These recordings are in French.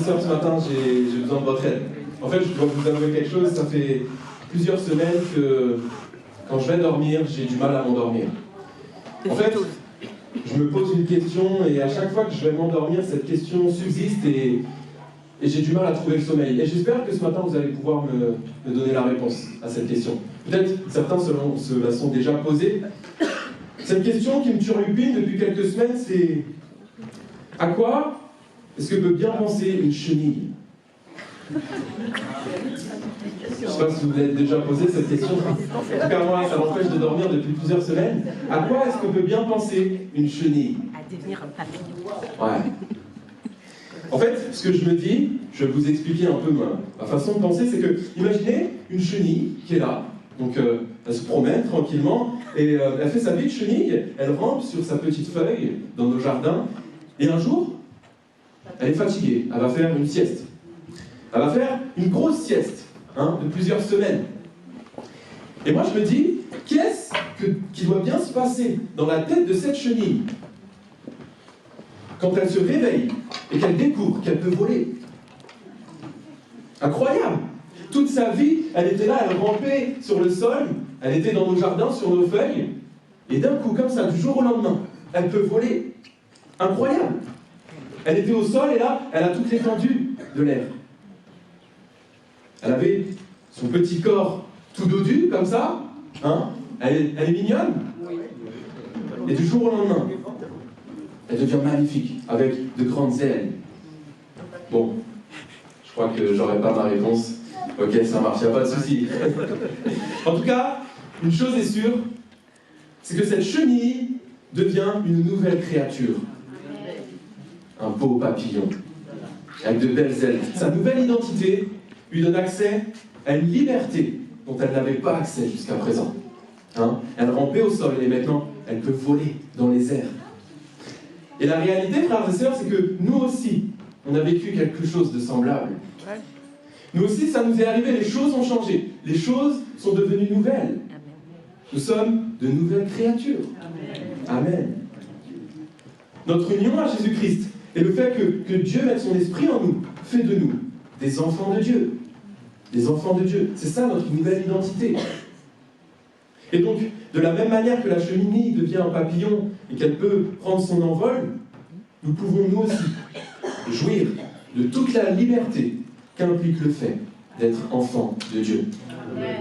sœurs, ce matin, j'ai besoin de votre aide. En fait, je dois vous avouer quelque chose, ça fait plusieurs semaines que quand je vais dormir, j'ai du mal à m'endormir. En fait, je me pose une question et à chaque fois que je vais m'endormir, cette question subsiste et j'ai du mal à trouver le sommeil. Et j'espère que ce matin, vous allez pouvoir me donner la réponse à cette question. Peut-être certains se la sont déjà posée. Cette question qui me turlupine depuis quelques semaines, c'est à quoi est-ce que peut bien penser une chenille? Je ne sais pas si vous avez déjà posé cette question. En tout cas, moi, ça m'empêche de dormir depuis plusieurs semaines. À quoi est-ce que peut bien penser une chenille? À devenir un papillon. Ouais. En fait, ce que je me dis, je vais vous expliquer un peu ma façon de penser, c'est que, imaginez une chenille qui est là, donc elle se promène tranquillement, et elle fait sa vie de chenille, elle rampe sur sa petite feuille dans nos jardins, et un jour, elle est fatiguée, elle va faire une sieste. Elle va faire une grosse sieste, de plusieurs semaines. Et moi je me dis, qu'est-ce qui doit bien se passer dans la tête de cette chenille quand elle se réveille et qu'elle découvre qu'elle peut voler? Incroyable! Toute sa vie, elle était là, elle rampait sur le sol, elle était dans nos jardins, sur nos feuilles, et d'un coup, comme ça, du jour au lendemain, elle peut voler. Incroyable! Elle était au sol et là, elle a toute l'étendue de l'air. Elle avait son petit corps tout dodu, comme ça, elle est mignonne. Et du jour au lendemain, elle devient magnifique, avec de grandes ailes. Bon, je crois que j'aurai pas ma réponse. Ok, ça marche, il n'y a pas de souci. En tout cas, une chose est sûre, c'est que cette chenille devient une nouvelle créature. Un beau papillon, avec de belles ailes. Sa nouvelle identité lui donne accès à une liberté dont elle n'avait pas accès jusqu'à présent. Elle rampait au sol et maintenant, elle peut voler dans les airs. Et la réalité, frères et sœurs, c'est que nous aussi, on a vécu quelque chose de semblable. Nous aussi, ça nous est arrivé, les choses ont changé. Les choses sont devenues nouvelles. Nous sommes de nouvelles créatures. Amen. Notre union à Jésus-Christ et le fait que Dieu mette son esprit en nous fait de nous des enfants de Dieu. Des enfants de Dieu. C'est ça notre nouvelle identité. Et donc, de la même manière que la chenille devient un papillon et qu'elle peut prendre son envol, nous pouvons nous aussi jouir de toute la liberté qu'implique le fait d'être enfant de Dieu. Amen.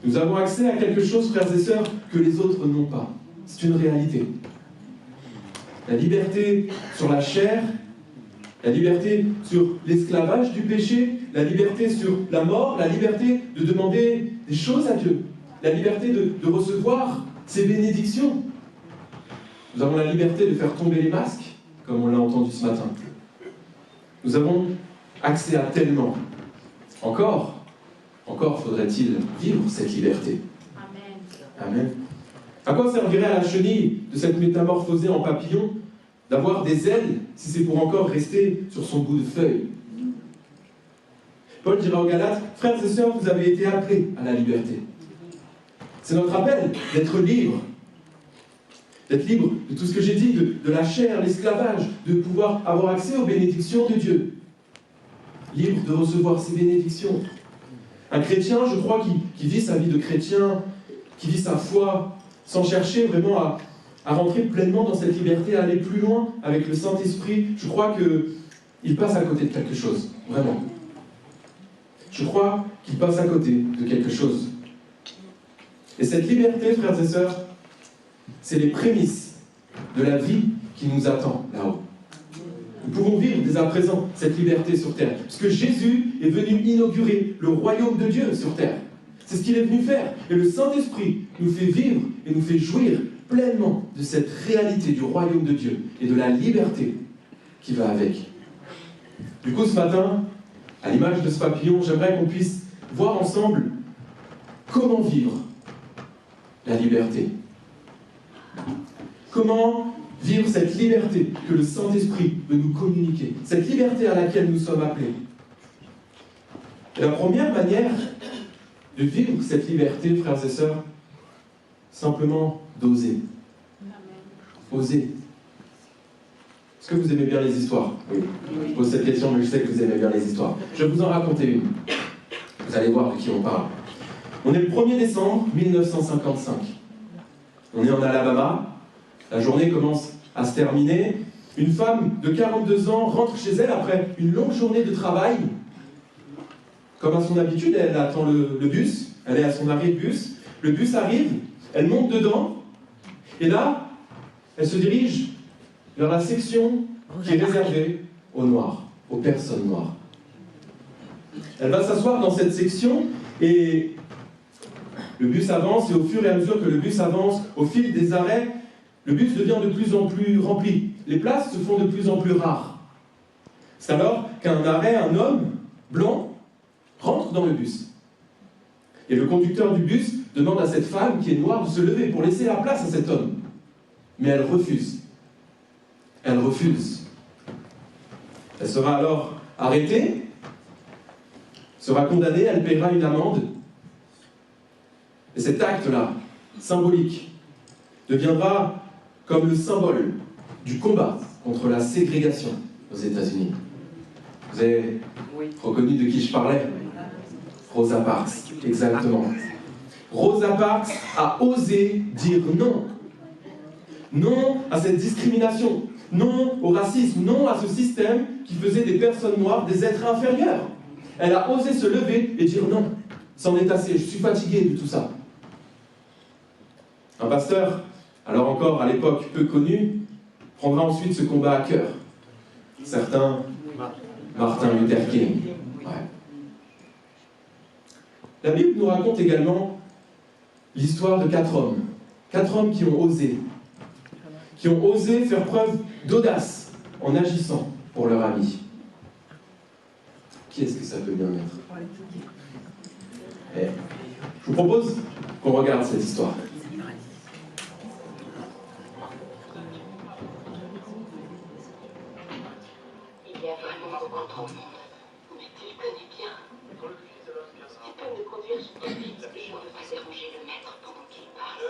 Nous avons accès à quelque chose, frères et sœurs, que les autres n'ont pas. C'est une réalité. La liberté sur la chair, la liberté sur l'esclavage du péché, la liberté sur la mort, la liberté de demander des choses à Dieu, la liberté de recevoir ses bénédictions. Nous avons la liberté de faire tomber les masques, comme on l'a entendu ce matin. Nous avons accès à tellement. Encore faudrait-il vivre cette liberté. Amen. Amen. À quoi servirait à la chenille de cette métamorphosée en papillon d'avoir des ailes si c'est pour encore rester sur son bout de feuille? Paul dira aux Galates, frères et sœurs, vous avez été appelés à la liberté. C'est notre appel d'être libre. D'être libre de tout ce que j'ai dit, de la chair, l'esclavage, de pouvoir avoir accès aux bénédictions de Dieu. Libre de recevoir ces bénédictions. Un chrétien, je crois, qui vit sa vie de chrétien, qui vit sa foi, sans chercher vraiment à rentrer pleinement dans cette liberté, à aller plus loin avec le Saint-Esprit, je crois qu'il passe à côté de quelque chose, vraiment. Je crois qu'il passe à côté de quelque chose. Et cette liberté, frères et sœurs, c'est les prémices de la vie qui nous attend là-haut. Nous pouvons vivre dès à présent cette liberté sur terre, parce que Jésus est venu inaugurer le royaume de Dieu sur terre. C'est ce qu'il est venu faire. Et le Saint-Esprit nous fait vivre et nous fait jouir pleinement de cette réalité du royaume de Dieu et de la liberté qui va avec. Du coup, ce matin, à l'image de ce papillon, j'aimerais qu'on puisse voir ensemble comment vivre la liberté. Comment vivre cette liberté que le Saint-Esprit veut nous communiquer, cette liberté à laquelle nous sommes appelés. Et la première manière de vivre cette liberté, frères et sœurs, simplement d'oser. Oser. Est-ce que vous aimez bien les histoires? Oui. Je pose cette question, mais je sais que vous aimez bien les histoires. Je vais vous en raconter une. Vous allez voir de qui on parle. On est le 1er décembre 1955. On est en Alabama. La journée commence à se terminer. Une femme de 42 ans rentre chez elle après une longue journée de travail. Comme à son habitude, elle attend le bus. Elle est à son arrêt de bus. Le bus arrive. Elle monte dedans. Et là, elle se dirige vers la section qui est réservée aux Noirs, aux personnes noires. Elle va s'asseoir dans cette section et le bus avance, et au fur et à mesure que le bus avance, au fil des arrêts, le bus devient de plus en plus rempli. Les places se font de plus en plus rares. C'est alors qu'à un arrêt, un homme blanc rentre dans le bus. Et le conducteur du bus demande à cette femme qui est noire de se lever pour laisser la place à cet homme. Mais elle refuse. Elle refuse. Elle sera alors arrêtée, sera condamnée, elle paiera une amende. Et cet acte-là, symbolique, deviendra comme le symbole du combat contre la ségrégation aux États-Unis. Vous avez reconnu de qui je parlais? Rosa Parks, exactement. Rosa Parks a osé dire non. Non à cette discrimination. Non au racisme. Non à ce système qui faisait des personnes noires des êtres inférieurs. Elle a osé se lever et dire non. C'en est assez, je suis fatigué de tout ça. Un pasteur, alors encore à l'époque peu connu, prendra ensuite ce combat à cœur. Certains, Martin Luther King. Ouais. La Bible nous raconte également l'histoire de 4 hommes. 4 hommes qui ont osé faire preuve d'audace en agissant pour leur ami. Qui est-ce que ça peut bien être? Je vous propose qu'on regarde cette histoire. Il y a vraiment beaucoup trop de monde. Mais tu le connais bien. Tu peux me conduire jusqu'à lui. Je ne veux pas déranger le maître pendant qu'il parle.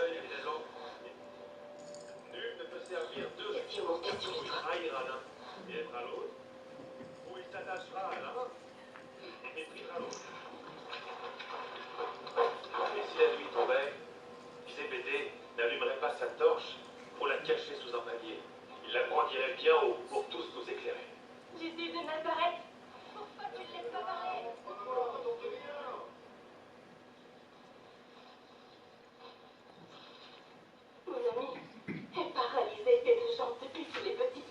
Nul ne peut servir deux Et tu montais sur le train. trahira l'un et aimera l'autre, ou il s'attachera à l'un et méprisera l'autre. Et si la nuit tombait, Zébédée n'allumerait pas sa torche pour la cacher sous un panier. Il la brandirait bien haut pour tous nous éclairer. Jésus de Nazareth, pourquoi tu ne laisses pas parler? Mon ami est paralysé des deux jambes depuis qu'il est petit.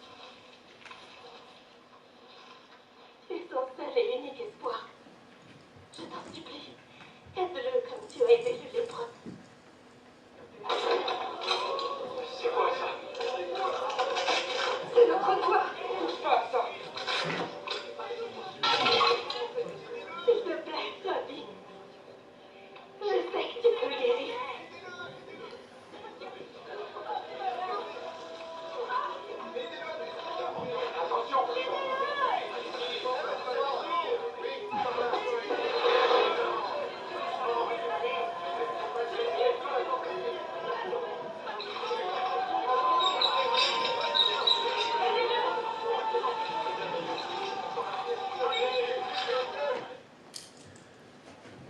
C'est son seul et unique espoir. Je t'en supplie, aide-le comme tu as aidé le lépreux. C'est quoi ça? C'est notre toi. Touche pas à ça! S'il te plaît, Toby. Je sais que tu peux guérir. Attention!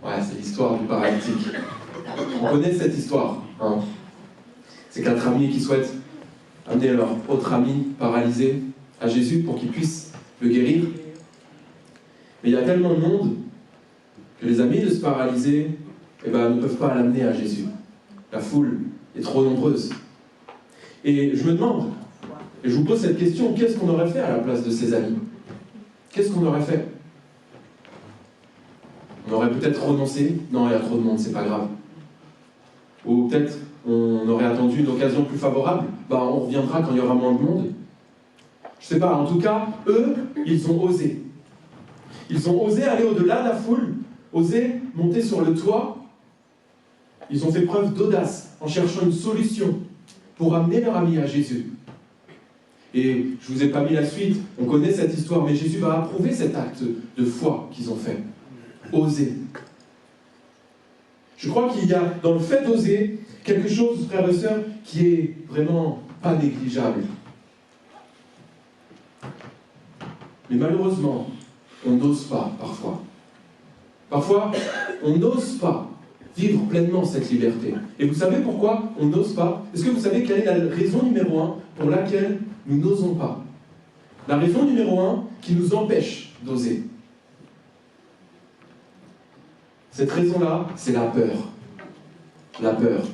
Ouais, c'est l'histoire du paralytique. On connaît cette histoire. Hein. C'est 4 amis qui souhaitent amener leur autre ami paralysé à Jésus pour qu'il puisse le guérir. Mais il y a tellement de monde que les amis de ce paralysé ne peuvent pas l'amener à Jésus. La foule est trop nombreuse. Et je me demande, et je vous pose cette question, qu'est-ce qu'on aurait fait à la place de ces amis? Qu'est-ce qu'on aurait fait? On aurait peut-être renoncé. Non, il y a trop de monde, c'est pas grave. Ou peut-être on aurait attendu une occasion plus favorable. On reviendra quand il y aura moins de monde. Je sais pas, en tout cas, eux, ils ont osé. Ils ont osé aller au-delà de la foule, osé monter sur le toit. Ils ont fait preuve d'audace en cherchant une solution pour amener leur ami à Jésus. Et je ne vous ai pas mis la suite, on connaît cette histoire, mais Jésus va approuver cet acte de foi qu'ils ont fait. Oser. Je crois qu'il y a dans le fait d'oser quelque chose, frères et sœurs, qui est vraiment pas négligeable. Mais malheureusement, on n'ose pas parfois. Parfois, on n'ose pas vivre pleinement cette liberté. Et vous savez pourquoi on n'ose pas? Est-ce que vous savez quelle est la raison numéro 1 pour laquelle nous n'osons pas? La raison numéro 1 qui nous empêche d'oser. Cette raison-là, c'est la peur. La peur.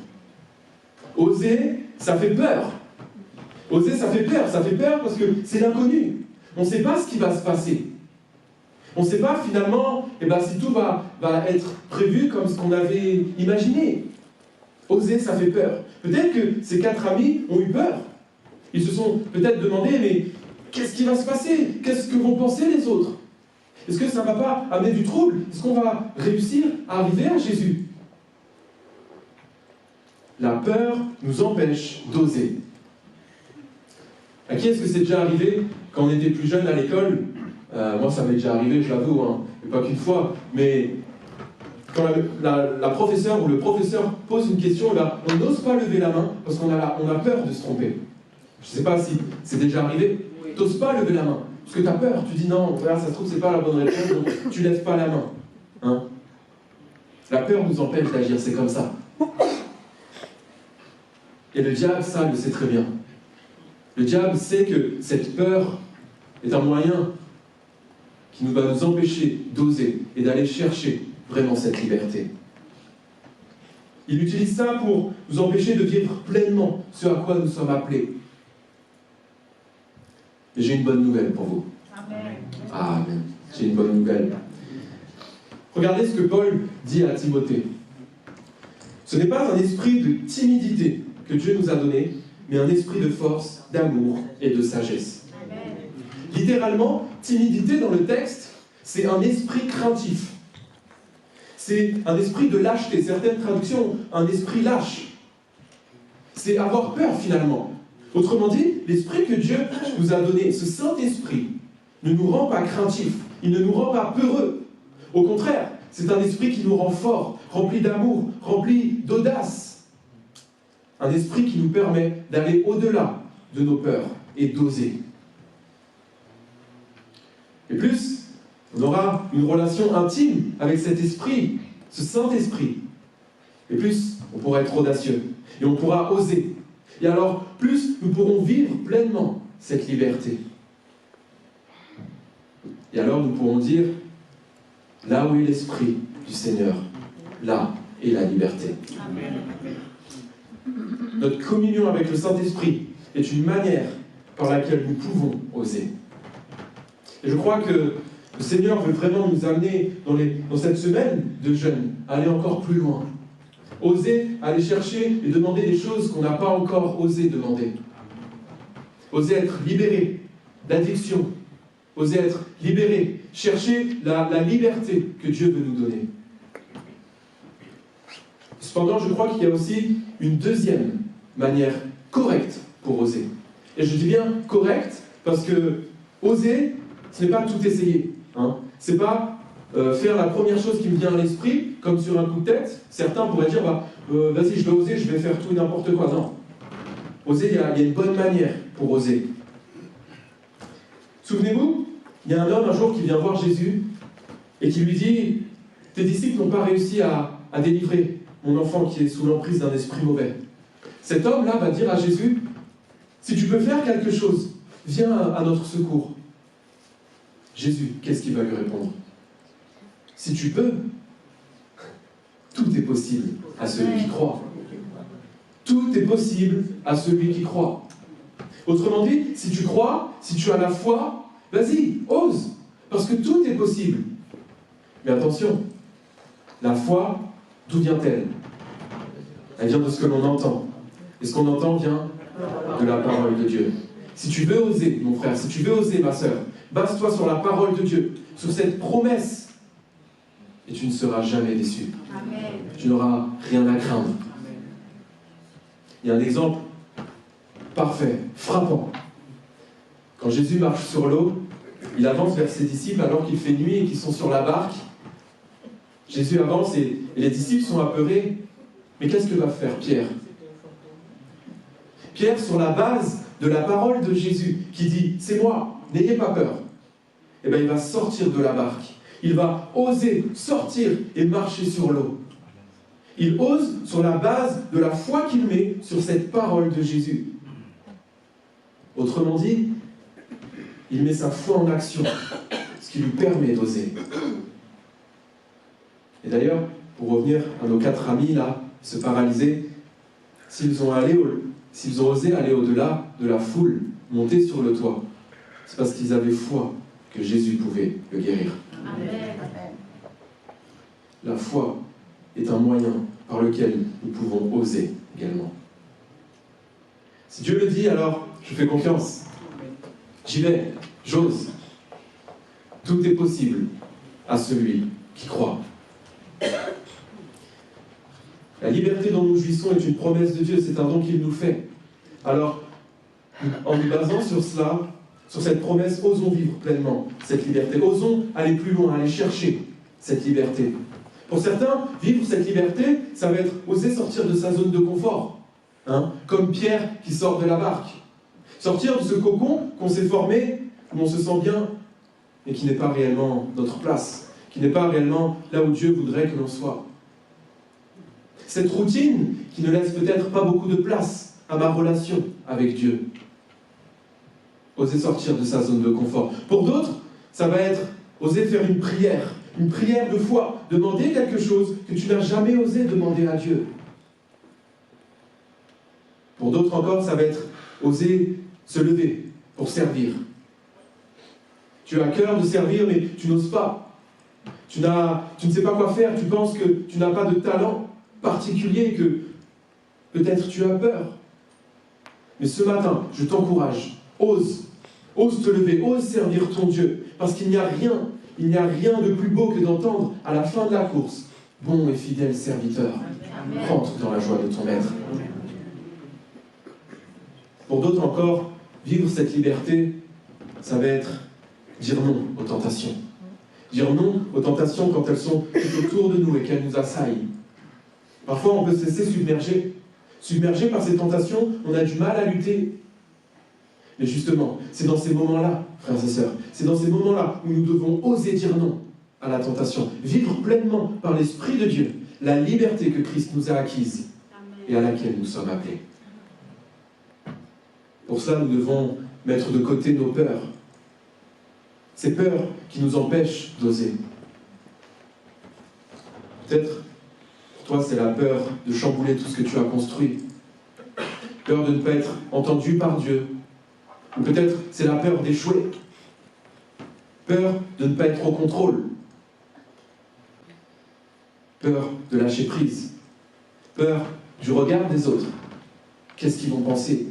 Oser, ça fait peur. Oser, ça fait peur. Ça fait peur parce que c'est l'inconnu. On ne sait pas ce qui va se passer. On ne sait pas finalement si tout va être prévu comme ce qu'on avait imaginé. Oser, ça fait peur. Peut-être que ces 4 amis ont eu peur. Ils se sont peut-être demandé, mais qu'est-ce qui va se passer? Qu'est-ce que vont penser les autres? Est-ce que ça ne va pas amener du trouble? Est-ce qu'on va réussir à arriver à Jésus? La peur nous empêche d'oser. À qui est-ce que c'est déjà arrivé quand on était plus jeune à l'école? Moi, ça m'est déjà arrivé, je l'avoue, et pas qu'une fois. Mais quand la professeure ou le professeur pose une question, on n'ose pas lever la main parce qu'on a peur de se tromper. Je ne sais pas si c'est déjà arrivé. Tu n'oses pas lever la main parce que tu as peur. Tu dis non, ça se trouve, c'est pas la bonne réponse, donc tu ne lèves pas la main. La peur nous empêche d'agir, c'est comme ça. Et le diable, ça, le sait très bien. Le diable sait que cette peur est un moyen qui va nous empêcher d'oser et d'aller chercher vraiment cette liberté. Il utilise ça pour nous empêcher de vivre pleinement ce à quoi nous sommes appelés. Et j'ai une bonne nouvelle pour vous. Amen. Amen. J'ai une bonne nouvelle. Regardez ce que Paul dit à Timothée. Ce n'est pas un esprit de timidité que Dieu nous a donné, mais un esprit de force, d'amour et de sagesse. Amen. Littéralement, timidité dans le texte, c'est un esprit craintif. C'est un esprit de lâcheté. Certaines traductions, un esprit lâche. C'est avoir peur finalement. Autrement dit, l'esprit que Dieu nous a donné, ce Saint-Esprit, ne nous rend pas craintifs. Il ne nous rend pas peureux. Au contraire, c'est un esprit qui nous rend forts, rempli d'amour, rempli d'audace. Un esprit qui nous permet d'aller au-delà de nos peurs et d'oser. Et plus, on aura une relation intime avec cet esprit, ce Saint-Esprit. Et plus, on pourra être audacieux. Et on pourra oser. Et alors, plus nous pourrons vivre pleinement cette liberté. Et alors, nous pourrons dire, là où est l'Esprit du Seigneur, là est la liberté. Amen. Notre communion avec le Saint-Esprit est une manière par laquelle nous pouvons oser. Et je crois que le Seigneur veut vraiment nous amener dans cette semaine de jeûne à aller encore plus loin. Oser aller chercher et demander des choses qu'on n'a pas encore osé demander. Oser être libéré d'addiction. Oser être libéré. Chercher la liberté que Dieu veut nous donner. Cependant, je crois qu'il y a aussi une deuxième manière correcte pour oser. Et je dis bien correcte parce que oser, ce n'est pas tout essayer. Ce n'est pas faire la première chose qui me vient à l'esprit, comme sur un coup de tête. Certains pourraient dire, vas-y, je vais oser, je vais faire tout et n'importe quoi. Non. Oser, il y a une bonne manière pour oser. Souvenez-vous, il y a un homme un jour qui vient voir Jésus et qui lui dit, tes disciples n'ont pas réussi à délivrer mon enfant qui est sous l'emprise d'un esprit mauvais. Cet homme-là va dire à Jésus, si tu peux faire quelque chose, viens à notre secours. Jésus, qu'est-ce qu'il va lui répondre? Si tu peux, tout est possible à celui qui croit. Tout est possible à celui qui croit. Autrement dit, si tu crois, si tu as la foi, vas-y, ose, parce que tout est possible. Mais attention, la foi, d'où vient-elle? Elle vient de ce que l'on entend. Et ce qu'on entend vient de la parole de Dieu. Si tu veux oser, mon frère, si tu veux oser, ma sœur, base-toi sur la parole de Dieu, sur cette promesse, et tu ne seras jamais déçu. Amen. Tu n'auras rien à craindre. Amen. Il y a un exemple parfait, frappant. Quand Jésus marche sur l'eau, il avance vers ses disciples alors qu'il fait nuit et qu'ils sont sur la barque. Jésus avance et les disciples sont apeurés. Mais qu'est-ce que va faire Pierre? Pierre, sur la base de la parole de Jésus, qui dit « C'est moi, n'ayez pas peur ». eh bien, il va sortir de la barque. Il va oser sortir et marcher sur l'eau. Il ose sur la base de la foi qu'il met sur cette parole de Jésus. Autrement dit, il met sa foi en action, ce qui lui permet d'oser. Et d'ailleurs, pour revenir à nos 4 amis là, se paralyser, s'ils ont osé aller au-delà de la foule, monter sur le toit, c'est parce qu'ils avaient foi que Jésus pouvait le guérir. Amen. La foi est un moyen par lequel nous pouvons oser également. Si Dieu le dit, alors je fais confiance. J'y vais, j'ose. Tout est possible à celui qui croit. La liberté dont nous jouissons est une promesse de Dieu, c'est un don qu'il nous fait. Alors, en nous basant sur cela, sur cette promesse, osons vivre pleinement cette liberté. Osons aller plus loin, aller chercher cette liberté. Pour certains, vivre cette liberté, ça va être oser sortir de sa zone de confort. Comme Pierre qui sort de la barque. Sortir de ce cocon qu'on s'est formé, où on se sent bien, mais qui n'est pas réellement notre place, qui n'est pas réellement là où Dieu voudrait que l'on soit. Cette routine qui ne laisse peut-être pas beaucoup de place à ma relation avec Dieu. Oser sortir de sa zone de confort. Pour d'autres, ça va être oser faire une prière de foi, demander quelque chose que tu n'as jamais osé demander à Dieu. Pour d'autres encore, ça va être oser se lever pour servir. Tu as à cœur de servir, mais tu n'oses pas. Tu ne sais pas quoi faire, tu penses que tu n'as pas de talent particulier, que peut-être tu as peur. Mais ce matin, je t'encourage, ose te lever, ose servir ton Dieu, parce qu'il n'y a rien de plus beau que d'entendre à la fin de la course, bon et fidèle serviteur, rentre dans la joie de ton maître. Pour d'autres encore, vivre cette liberté, ça va être dire non aux tentations. Dire non aux tentations quand elles sont tout autour de nous et qu'elles nous assaillent. Parfois, on peut se laisser submerger. Submergé par ces tentations, on a du mal à lutter. Mais justement, c'est dans ces moments-là, frères et sœurs, c'est dans ces moments-là où nous devons oser dire non à la tentation. Vivre pleinement par l'Esprit de Dieu la liberté que Christ nous a acquise et à laquelle nous sommes appelés. Pour cela, nous devons mettre de côté nos peurs. Ces peurs qui nous empêchent d'oser. Peut-être, pour toi, c'est la peur de chambouler tout ce que tu as construit. Peur de ne pas être entendu par Dieu. Ou peut-être, c'est la peur d'échouer. Peur de ne pas être au contrôle. Peur de lâcher prise. Peur du regard des autres. Qu'est-ce qu'ils vont penser ?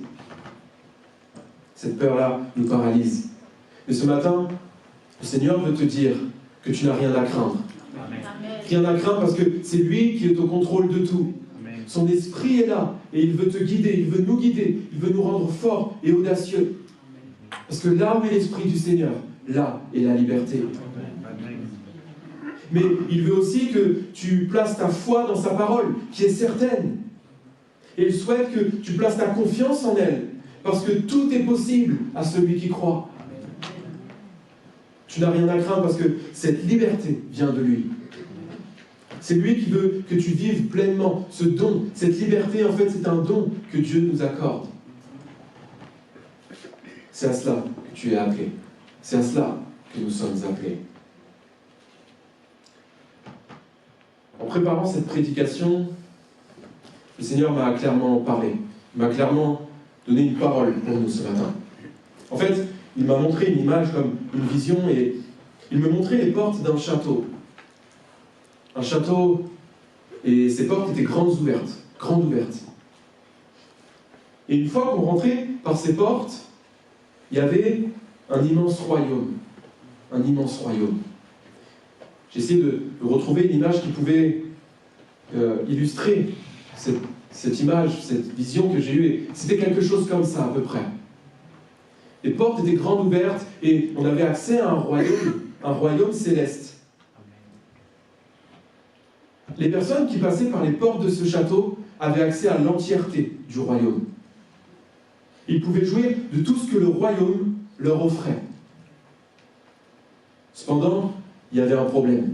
Cette peur-là nous paralyse. Mais ce matin, le Seigneur veut te dire que tu n'as rien à craindre. Amen. Rien à craindre parce que c'est lui qui est au contrôle de tout. Amen. Son esprit est là et il veut te guider, il veut nous guider, il veut nous rendre forts et audacieux. Parce que là où est l'esprit du Seigneur, là est la liberté. Amen. Mais il veut aussi que tu places ta foi dans sa parole, qui est certaine. Et il souhaite que tu places ta confiance en elle, parce que tout est possible à celui qui croit. Tu n'as rien à craindre parce que cette liberté vient de lui. C'est lui qui veut que tu vives pleinement ce don. Cette liberté, en fait, c'est un don que Dieu nous accorde. C'est à cela que tu es appelé. C'est à cela que nous sommes appelés. En préparant cette prédication, le Seigneur m'a clairement parlé. Il m'a clairement donné une parole pour nous ce matin. En fait, il m'a montré une image comme une vision et il me montrait les portes d'un château. Un château, et ses portes étaient grandes ouvertes. Et une fois qu'on rentrait par ces portes, il y avait un immense royaume. Un immense royaume. J'ai essayé de retrouver une image qui pouvait illustrer cette image, cette vision que j'ai eue. C'était quelque chose comme ça, à peu près. Les portes étaient grandes ouvertes et on avait accès à un royaume céleste. Les personnes qui passaient par les portes de ce château avaient accès à l'entièreté du royaume. Ils pouvaient jouir de tout ce que le royaume leur offrait. Cependant, il y avait un problème.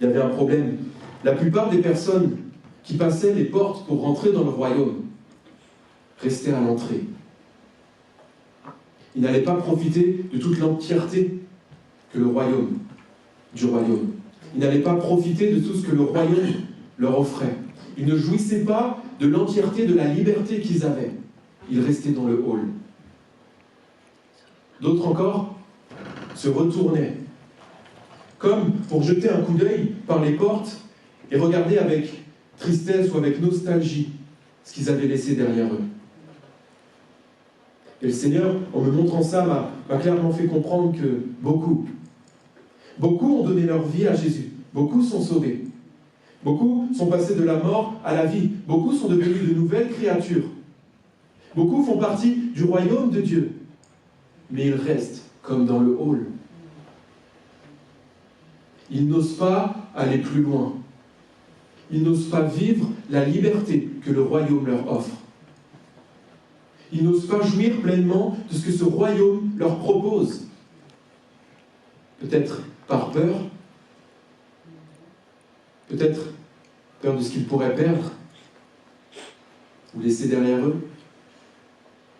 Il y avait un problème. La plupart des personnes qui passaient les portes pour rentrer dans le royaume restaient à l'entrée. Ils n'allaient pas profiter de toute l'entièreté que du royaume. Ils n'allaient pas profiter de tout ce que le royaume leur offrait. Ils ne jouissaient pas de l'entièreté de la liberté qu'ils avaient. Ils restaient dans le hall. D'autres encore se retournaient, comme pour jeter un coup d'œil par les portes et regarder avec tristesse ou avec nostalgie ce qu'ils avaient laissé derrière eux. Et le Seigneur, en me montrant ça, m'a clairement fait comprendre que beaucoup ont donné leur vie à Jésus. Beaucoup sont sauvés. Beaucoup sont passés de la mort à la vie. Beaucoup sont devenus de nouvelles créatures. Beaucoup font partie du royaume de Dieu. Mais ils restent comme dans le hall. Ils n'osent pas aller plus loin. Ils n'osent pas vivre la liberté que le royaume leur offre. Ils n'osent pas jouir pleinement de ce que ce royaume leur propose. Peut-être par peur, peut-être peur de ce qu'ils pourraient perdre ou laisser derrière eux,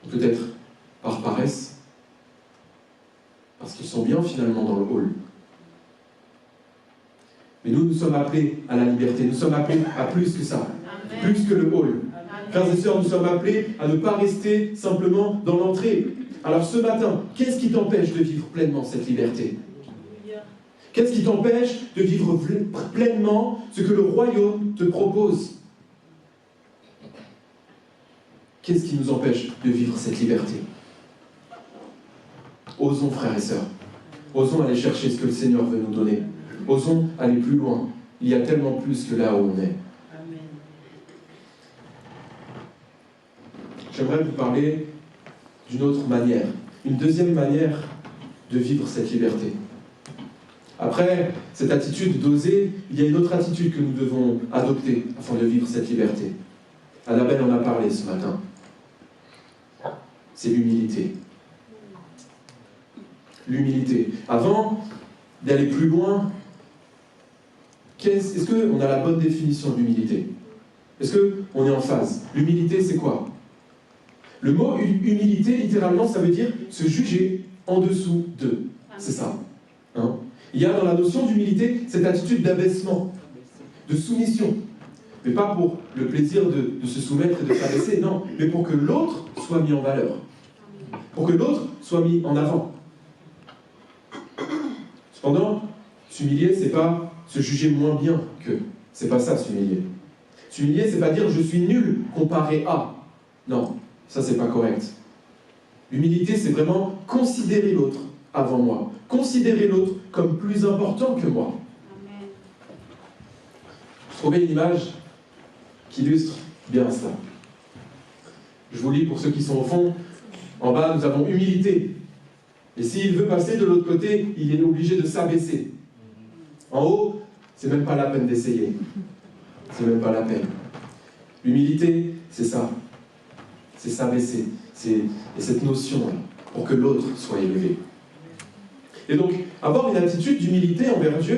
ou peut-être par paresse, parce qu'ils sont bien finalement dans le hall. Mais nous sommes appelés à la liberté, nous sommes appelés à plus que ça, plus que le hall. Frères et sœurs, nous sommes appelés à ne pas rester simplement dans l'entrée. Alors ce matin, qu'est-ce qui t'empêche de vivre pleinement cette liberté ? Qu'est-ce qui t'empêche de vivre pleinement ce que le royaume te propose ? Qu'est-ce qui nous empêche de vivre cette liberté ? Osons, frères et sœurs. Osons aller chercher ce que le Seigneur veut nous donner. Osons aller plus loin. Il y a tellement plus que là où on est. J'aimerais vous parler d'une autre manière, une deuxième manière de vivre cette liberté. Après cette attitude d'oser, il y a une autre attitude que nous devons adopter afin de vivre cette liberté. Annabelle en a parlé ce matin. C'est l'humilité. L'humilité. Avant d'aller plus loin, est-ce qu'on a la bonne définition de l'humilité ? Est-ce qu'on est en phase ? L'humilité, c'est quoi ? Le mot humilité, littéralement, ça veut dire se juger en dessous d'eux. C'est ça. Hein ? Il y a dans la notion d'humilité cette attitude d'abaissement, de soumission. Mais pas pour le plaisir de se soumettre et de s'abaisser, non. Mais pour que l'autre soit mis en valeur. Pour que l'autre soit mis en avant. Cependant, s'humilier, c'est pas se juger moins bien qu'eux. C'est pas ça, s'humilier. S'humilier, c'est pas dire je suis nul comparé à. Non, ça c'est pas correct. L'humilité, c'est vraiment considérer l'autre avant moi. Considérer l'autre comme plus important que moi. Amen. Je trouvais une image qui illustre bien ça. Je vous lis pour ceux qui sont au fond. En bas, nous avons humilité. Et s'il veut passer de l'autre côté, il est obligé de s'abaisser. En haut, c'est même pas la peine d'essayer. C'est même pas la peine. L'humilité, c'est ça. C'est s'abaisser. C'est cette notion-là, pour que l'autre soit élevé. Et donc, avoir une attitude d'humilité envers Dieu,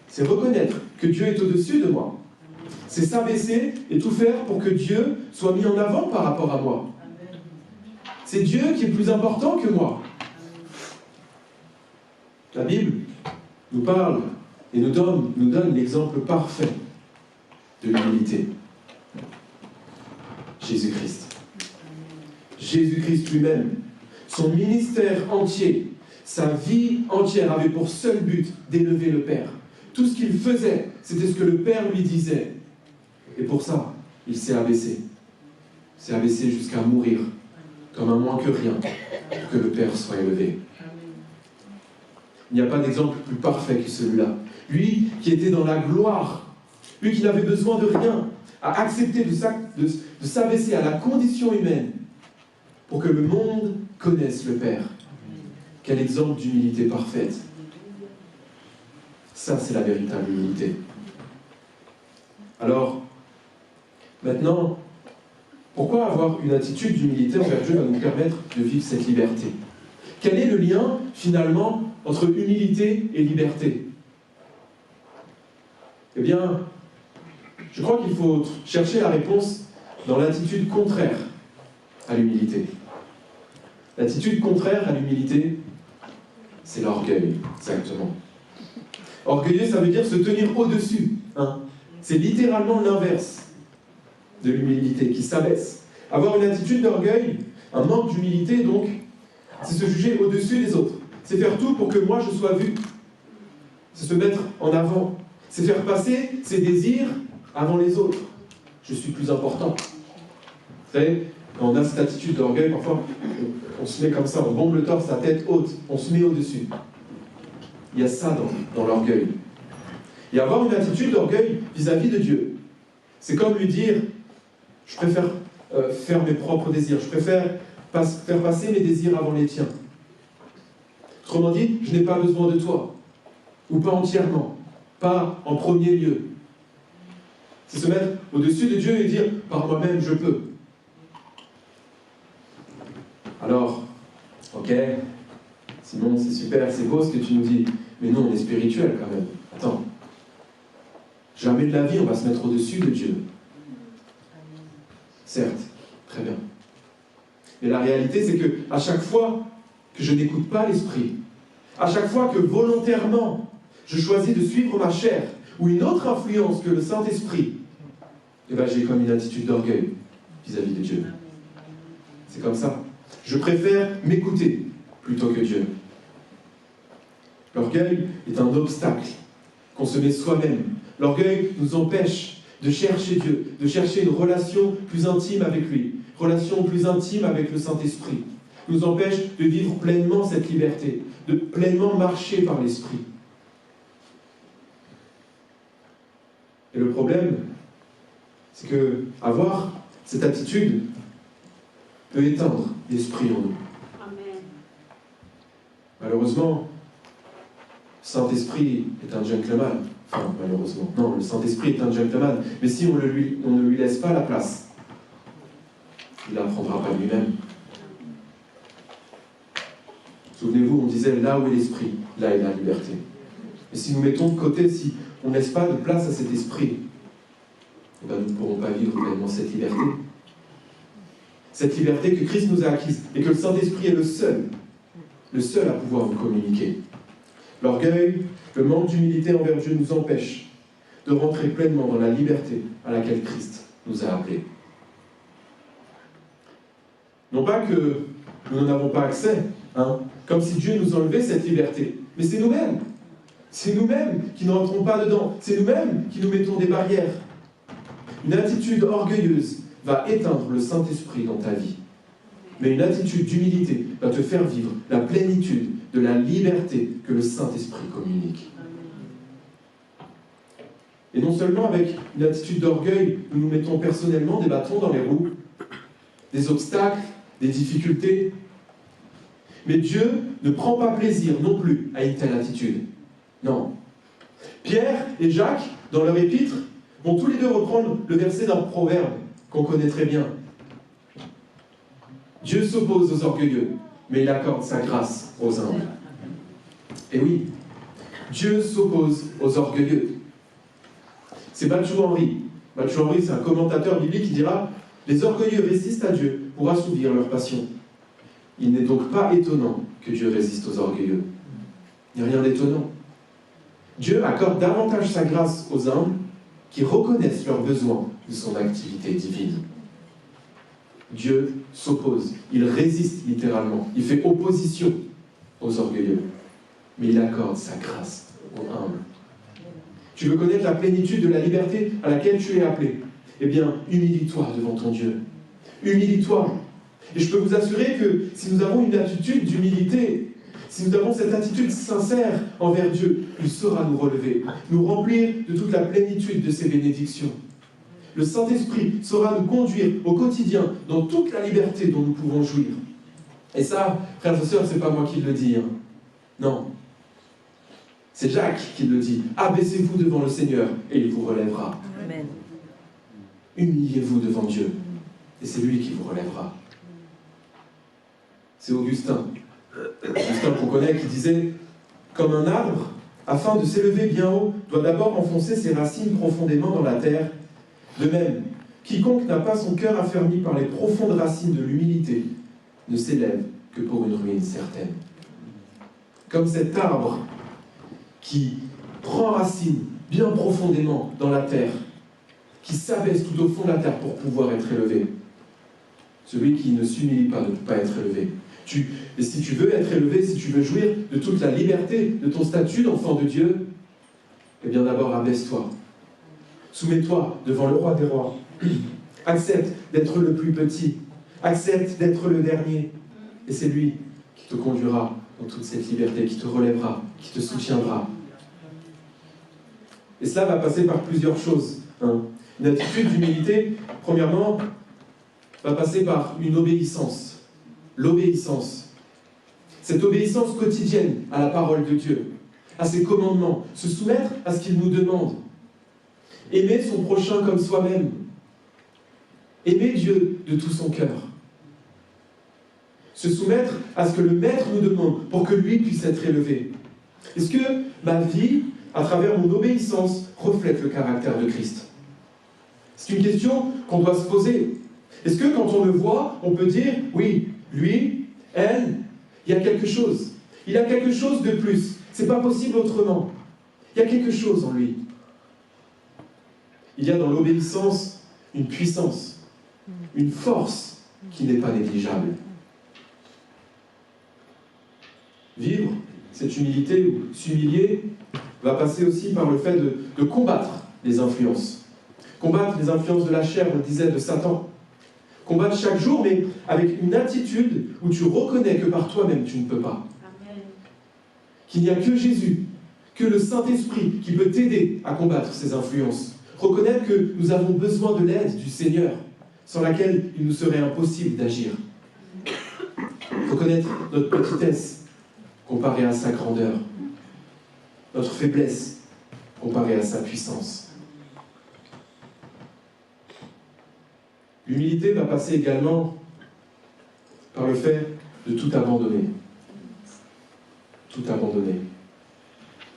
c'est reconnaître que Dieu est au-dessus de moi. C'est s'abaisser et tout faire pour que Dieu soit mis en avant par rapport à moi. C'est Dieu qui est plus important que moi. La Bible nous parle et nous donne l'exemple parfait de l'humilité. Jésus-Christ. Jésus-Christ lui-même, son ministère entier, sa vie entière avait pour seul but d'élever le Père. Tout ce qu'il faisait, c'était ce que le Père lui disait. Et pour ça, il s'est abaissé. Il s'est abaissé jusqu'à mourir, comme un moins que rien, pour que le Père soit élevé. Il n'y a pas d'exemple plus parfait que celui-là. Lui qui était dans la gloire, lui qui n'avait besoin de rien, a accepté de s'abaisser à la condition humaine pour que le monde connaisse le Père. Quel exemple d'humilité parfaite. Ça, c'est la véritable humilité. Alors, maintenant, pourquoi avoir une attitude d'humilité envers Dieu va nous permettre de vivre cette liberté ? Quel est le lien, finalement, entre humilité et liberté? Eh bien, je crois qu'il faut chercher la réponse dans l'attitude contraire à l'humilité. L'attitude contraire à l'humilité, c'est l'orgueil, exactement. Orgueilleux, ça veut dire se tenir au-dessus. Hein. C'est littéralement l'inverse de l'humilité, qui s'abaisse. Avoir une attitude d'orgueil, un manque d'humilité, donc, c'est se juger au-dessus des autres. C'est faire tout pour que moi je sois vu. C'est se mettre en avant. C'est faire passer ses désirs avant les autres. Je suis plus important. Vous savez, quand on a cette attitude d'orgueil, parfois, on se met comme ça, on bombe le torse, la tête haute, on se met au-dessus. Il y a ça dans l'orgueil. Et avoir une attitude d'orgueil vis-à-vis de Dieu, c'est comme lui dire, je préfère faire mes propres désirs, je préfère faire passer mes désirs avant les tiens. Autrement dit, je n'ai pas besoin de toi, ou pas entièrement, pas en premier lieu. C'est se mettre au-dessus de Dieu et dire, par moi-même, je peux. Alors, ok, Simon, c'est super, c'est beau ce que tu nous dis, mais nous, on est spirituel quand même. Attends, jamais de la vie, on va se mettre au-dessus de Dieu. Certes, très bien. Mais la réalité, c'est que à chaque fois que je n'écoute pas l'Esprit, à chaque fois que volontairement, je choisis de suivre ma chair ou une autre influence que le Saint-Esprit, eh bien, j'ai comme une attitude d'orgueil vis-à-vis de Dieu. C'est comme ça. Je préfère m'écouter plutôt que Dieu. L'orgueil est un obstacle qu'on se met soi-même. L'orgueil nous empêche de chercher Dieu, de chercher une relation plus intime avec lui, relation plus intime avec le Saint-Esprit. Nous empêche de vivre pleinement cette liberté, de pleinement marcher par l'Esprit. Et le problème, c'est que avoir cette attitude peut éteindre l'Esprit en nous. Amen. Malheureusement, le Saint-Esprit est un gentleman. Enfin, malheureusement. Non, le Saint-Esprit est un gentleman. Mais si on ne lui laisse pas la place, il n'apprendra pas lui-même. Souvenez-vous, on disait, là où est l'Esprit, là est la liberté. Et si nous mettons de côté, si on ne laisse pas de place à cet Esprit, eh bien, nous ne pourrons pas vivre pleinement cette liberté. Cette liberté que Christ nous a acquise et que le Saint-Esprit est le seul à pouvoir vous communiquer. L'orgueil, le manque d'humilité envers Dieu nous empêche de rentrer pleinement dans la liberté à laquelle Christ nous a appelés. Non pas que nous n'en avons pas accès, comme si Dieu nous enlevait cette liberté, mais c'est nous-mêmes. C'est nous-mêmes qui ne rentrons pas dedans. C'est nous-mêmes qui nous mettons des barrières. Une attitude orgueilleuse va éteindre le Saint-Esprit dans ta vie. Mais une attitude d'humilité va te faire vivre la plénitude de la liberté que le Saint-Esprit communique. Et non seulement avec une attitude d'orgueil, nous nous mettons personnellement des bâtons dans les roues, des obstacles, des difficultés, mais Dieu ne prend pas plaisir non plus à une telle attitude. Non. Pierre et Jacques, dans leur épître, vont tous les deux reprendre le verset d'un proverbe qu'on connaît très bien. Dieu s'oppose aux orgueilleux, mais il accorde sa grâce aux humbles. Et oui, Dieu s'oppose aux orgueilleux. C'est Matthew Henry. Matthew Henry, c'est un commentateur biblique qui dira « Les orgueilleux résistent à Dieu pour assouvir leur passion. Il n'est donc pas étonnant que Dieu résiste aux orgueilleux. » Il n'y a rien d'étonnant. Dieu accorde davantage sa grâce aux humbles qui reconnaissent leurs besoins de son activité divine. Dieu s'oppose, il résiste littéralement, il fait opposition aux orgueilleux, mais il accorde sa grâce aux humbles. Tu veux connaître la plénitude de la liberté à laquelle tu es appelé? Eh bien, humilie-toi devant ton Dieu. Humilie-toi. Et je peux vous assurer que si nous avons une attitude d'humilité, si nous avons cette attitude sincère envers Dieu, il saura nous relever, nous remplir de toute la plénitude de ses bénédictions. Le Saint-Esprit saura nous conduire au quotidien dans toute la liberté dont nous pouvons jouir. Et ça, frères et sœurs, c'est pas moi qui le dis. Non. C'est Jacques qui le dit. Abaissez-vous devant le Seigneur et il vous relèvera. Amen. Humiliez-vous devant Dieu et c'est lui qui vous relèvera. C'est Augustin Augustin qu'on connaît qui disait « Comme un arbre, afin de s'élever bien haut, doit d'abord enfoncer ses racines profondément dans la terre. De même, quiconque n'a pas son cœur affermi par les profondes racines de l'humilité ne s'élève que pour une ruine certaine. » Comme cet arbre qui prend racine bien profondément dans la terre, qui s'abaisse tout au fond de la terre pour pouvoir être élevé. Celui qui ne s'humilie pas ne peut pas être élevé. Et si tu veux être élevé, si tu veux jouir de toute la liberté de ton statut d'enfant de Dieu, eh bien d'abord abaisse-toi. Soumets-toi devant le roi des rois. Accepte d'être le plus petit. Accepte d'être le dernier. Et c'est lui qui te conduira dans toute cette liberté, qui te relèvera, qui te soutiendra. Et cela va passer par plusieurs choses. Une attitude d'humilité, premièrement, va passer par une obéissance. L'obéissance. Cette obéissance quotidienne à la parole de Dieu, à ses commandements, se soumettre à ce qu'il nous demande. Aimer son prochain comme soi-même. Aimer Dieu de tout son cœur. Se soumettre à ce que le Maître nous demande pour que lui puisse être élevé. Est-ce que ma vie, à travers mon obéissance, reflète le caractère de Christ? C'est une question qu'on doit se poser. Est-ce que quand on le voit, on peut dire, oui, lui, elle, il y a quelque chose. Il a quelque chose de plus. C'est pas possible autrement. Il y a quelque chose en lui. Il y a dans l'obéissance une puissance, une force qui n'est pas négligeable. Vivre cette humilité ou s'humilier va passer aussi par le fait de combattre les influences. Combattre les influences de la chair, on le disait, de Satan. Combattre chaque jour, mais avec une attitude où tu reconnais que par toi-même, tu ne peux pas. Amen. Qu'il n'y a que Jésus, que le Saint-Esprit qui peut t'aider à combattre ces influences. Reconnaître que nous avons besoin de l'aide du Seigneur, sans laquelle il nous serait impossible d'agir. Reconnaître notre petitesse comparée à sa grandeur. Notre faiblesse comparée à sa puissance. L'humilité va passer également par le fait de tout abandonner. Tout abandonner.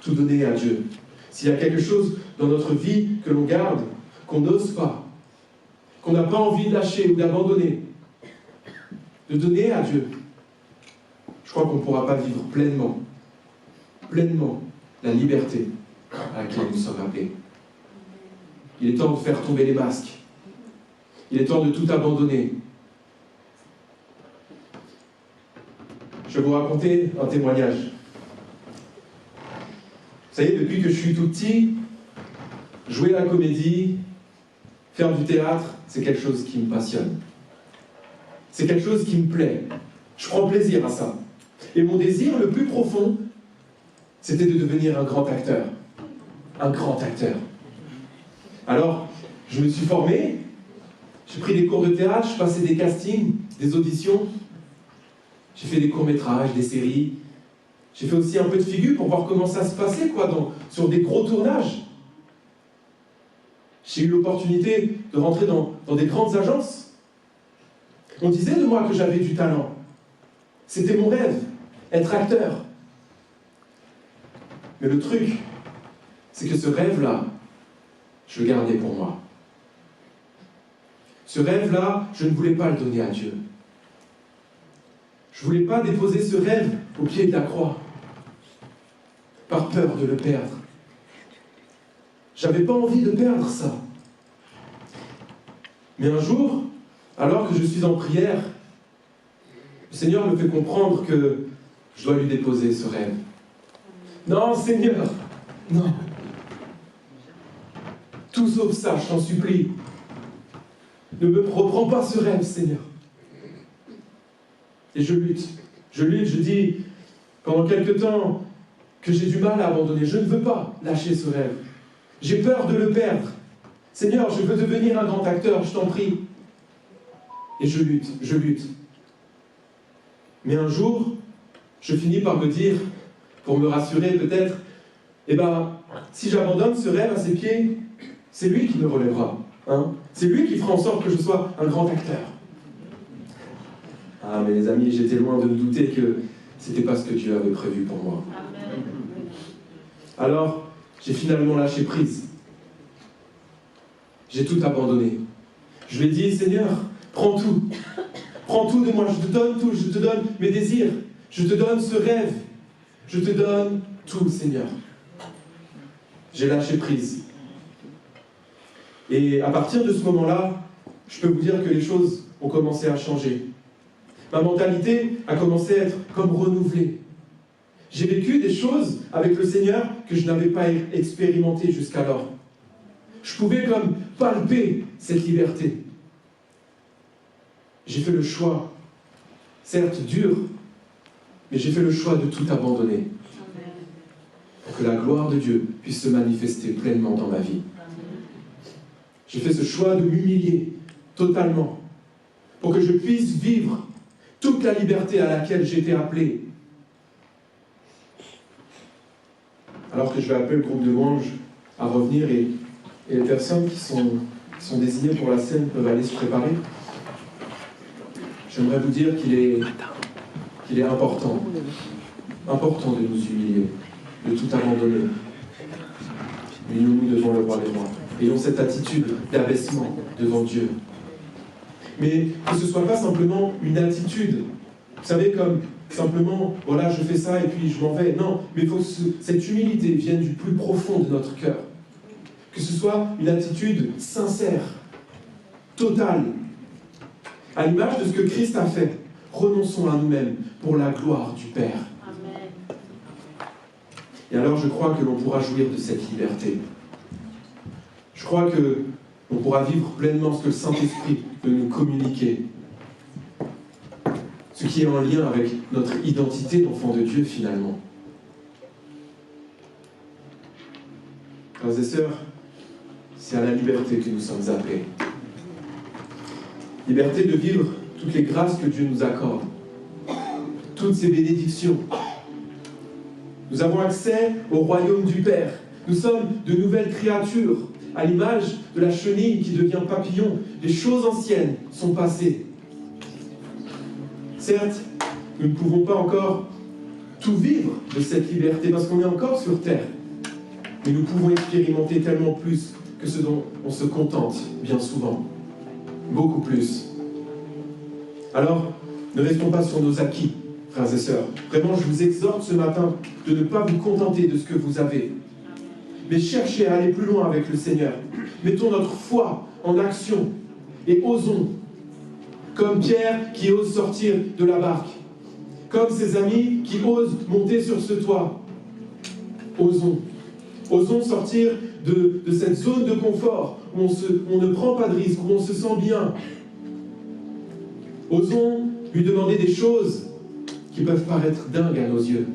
Tout donner à Dieu. S'il y a quelque chose dans notre vie que l'on garde, qu'on n'ose pas, qu'on n'a pas envie de lâcher ou d'abandonner, de donner à Dieu, je crois qu'on ne pourra pas vivre pleinement la liberté à laquelle nous sommes appelés. Il est temps de faire tomber les masques. Il est temps de tout abandonner. Je vais vous raconter un témoignage. Vous savez, depuis que je suis tout petit, jouer à la comédie, faire du théâtre, c'est quelque chose qui me passionne. C'est quelque chose qui me plaît. Je prends plaisir à ça. Et mon désir le plus profond, c'était de devenir un grand acteur. Un grand acteur. Alors, je me suis formé, j'ai pris des cours de théâtre, je passais des castings, des auditions, j'ai fait des courts-métrages, des séries, j'ai fait aussi un peu de figure pour voir comment ça se passait, sur des gros tournages. J'ai eu l'opportunité de rentrer dans des grandes agences. On disait de moi que j'avais du talent. C'était mon rêve, être acteur. Mais le truc, c'est que ce rêve-là, je le gardais pour moi. Ce rêve-là, je ne voulais pas le donner à Dieu. Je ne voulais pas déposer ce rêve au pied de la croix, par peur de le perdre. J'avais pas envie de perdre ça. Mais un jour, alors que je suis en prière, le Seigneur me fait comprendre que je dois lui déposer ce rêve. Non, Seigneur, non. Tout sauf ça, je t'en supplie. Ne me reprends pas ce rêve, Seigneur. Et je lutte, je dis, pendant quelque temps, que j'ai du mal à abandonner. Je ne veux pas lâcher ce rêve. J'ai peur de le perdre. Seigneur, je veux devenir un grand acteur, je t'en prie. Et je lutte. Mais un jour, je finis par me dire, pour me rassurer peut-être, si j'abandonne ce rêve à ses pieds, c'est lui qui me relèvera. C'est lui qui fera en sorte que je sois un grand acteur. Ah, mais les amis, j'étais loin de me douter que c'était pas ce que Dieu avait prévu pour moi. Alors, j'ai finalement lâché prise. J'ai tout abandonné. Je lui ai dit, Seigneur, prends tout. Prends tout de moi, je te donne tout, je te donne mes désirs. Je te donne ce rêve. Je te donne tout, Seigneur. J'ai lâché prise. Et à partir de ce moment-là, je peux vous dire que les choses ont commencé à changer. Ma mentalité a commencé à être comme renouvelée. J'ai vécu des choses avec le Seigneur que je n'avais pas expérimentées jusqu'alors. Je pouvais comme palper cette liberté. J'ai fait le choix, certes dur, mais j'ai fait le choix de tout abandonner. Pour que la gloire de Dieu puisse se manifester pleinement dans ma vie. J'ai fait ce choix de m'humilier totalement pour que je puisse vivre toute la liberté à laquelle j'étais appelé. Alors que je vais appeler le groupe de louanges à revenir et les personnes qui sont désignées pour la scène peuvent aller se préparer. J'aimerais vous dire qu'il est important de nous humilier, de tout abandonner. Unions-nous devant le roi des rois. Ayons cette attitude d'abaissement devant Dieu. Mais que ce ne soit pas simplement une attitude, vous savez, comme simplement, voilà, je fais ça et puis je m'en vais. Non, mais il faut que cette humilité vienne du plus profond de notre cœur. Que ce soit une attitude sincère, totale, à l'image de ce que Christ a fait. Renonçons à nous-mêmes pour la gloire du Père. Amen. Et alors je crois que l'on pourra jouir de cette liberté. Je crois que l'on pourra vivre pleinement ce que le Saint-Esprit peut nous communiquer. Ce qui est en lien avec notre identité d'enfant de Dieu finalement. Frères et sœurs, c'est à la liberté que nous sommes appelés. Liberté de vivre toutes les grâces que Dieu nous accorde. Toutes ces bénédictions. Nous avons accès au royaume du Père. Nous sommes de nouvelles créatures, à l'image de la chenille qui devient papillon. Les choses anciennes sont passées. Certes, nous ne pouvons pas encore tout vivre de cette liberté parce qu'on est encore sur terre. Mais nous pouvons expérimenter tellement plus que ce dont on se contente bien souvent. Beaucoup plus. Alors, ne restons pas sur nos acquis, frères et sœurs. Vraiment, je vous exhorte ce matin de ne pas vous contenter de ce que vous avez. Mais cherchez à aller plus loin avec le Seigneur. Mettons notre foi en action et osons. Comme Pierre qui ose sortir de la barque. Comme ses amis qui osent monter sur ce toit. Osons. Osons sortir de cette zone de confort où on ne prend pas de risque, où on se sent bien. Osons lui demander des choses qui peuvent paraître dingues à nos yeux.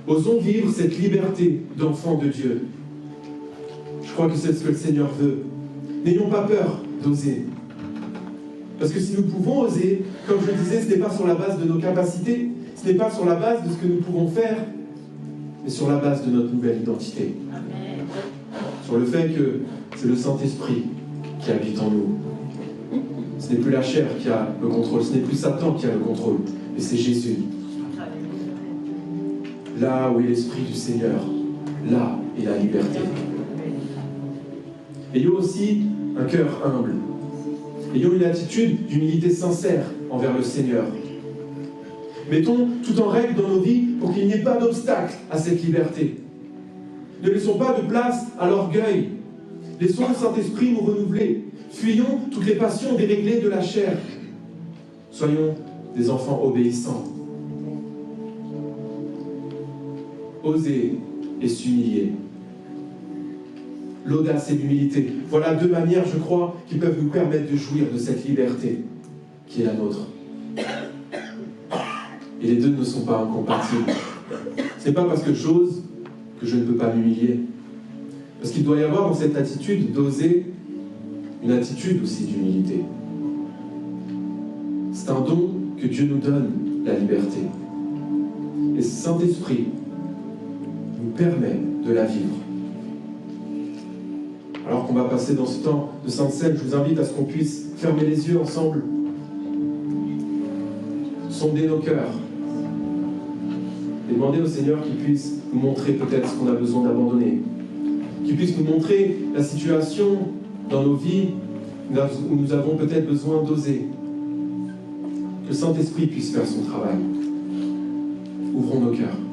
Osons vivre cette liberté d'enfant de Dieu. Je crois que c'est ce que le Seigneur veut. N'ayons pas peur d'oser. Parce que si nous pouvons oser, comme je le disais, ce n'est pas sur la base de nos capacités, ce n'est pas sur la base de ce que nous pouvons faire, mais sur la base de notre nouvelle identité. Amen. Sur le fait que c'est le Saint-Esprit qui habite en nous. Ce n'est plus la chair qui a le contrôle, ce n'est plus Satan qui a le contrôle, mais c'est Jésus. Là où est l'Esprit du Seigneur, là est la liberté. Ayons aussi un cœur humble. Ayons une attitude d'humilité sincère envers le Seigneur. Mettons tout en règle dans nos vies pour qu'il n'y ait pas d'obstacle à cette liberté. Ne laissons pas de place à l'orgueil. Laissons le Saint-Esprit nous renouveler. Fuyons toutes les passions déréglées de la chair. Soyons des enfants obéissants. Oser et s'humilier. L'audace et l'humilité. Voilà deux manières, je crois, qui peuvent nous permettre de jouir de cette liberté qui est la nôtre. Et les deux ne sont pas incompatibles. Ce n'est pas parce que j'ose que je ne peux pas m'humilier. Parce qu'il doit y avoir dans cette attitude d'oser une attitude aussi d'humilité. C'est un don que Dieu nous donne, la liberté. Et ce Saint-Esprit nous permet de la vivre. Alors qu'on va passer dans ce temps de Sainte Seine, je vous invite à ce qu'on puisse fermer les yeux ensemble, sonder nos cœurs. Et demander au Seigneur qu'il puisse nous montrer peut-être ce qu'on a besoin d'abandonner. Qu'il puisse nous montrer la situation dans nos vies où nous avons peut-être besoin d'oser. Que le Saint-Esprit puisse faire son travail. Ouvrons nos cœurs.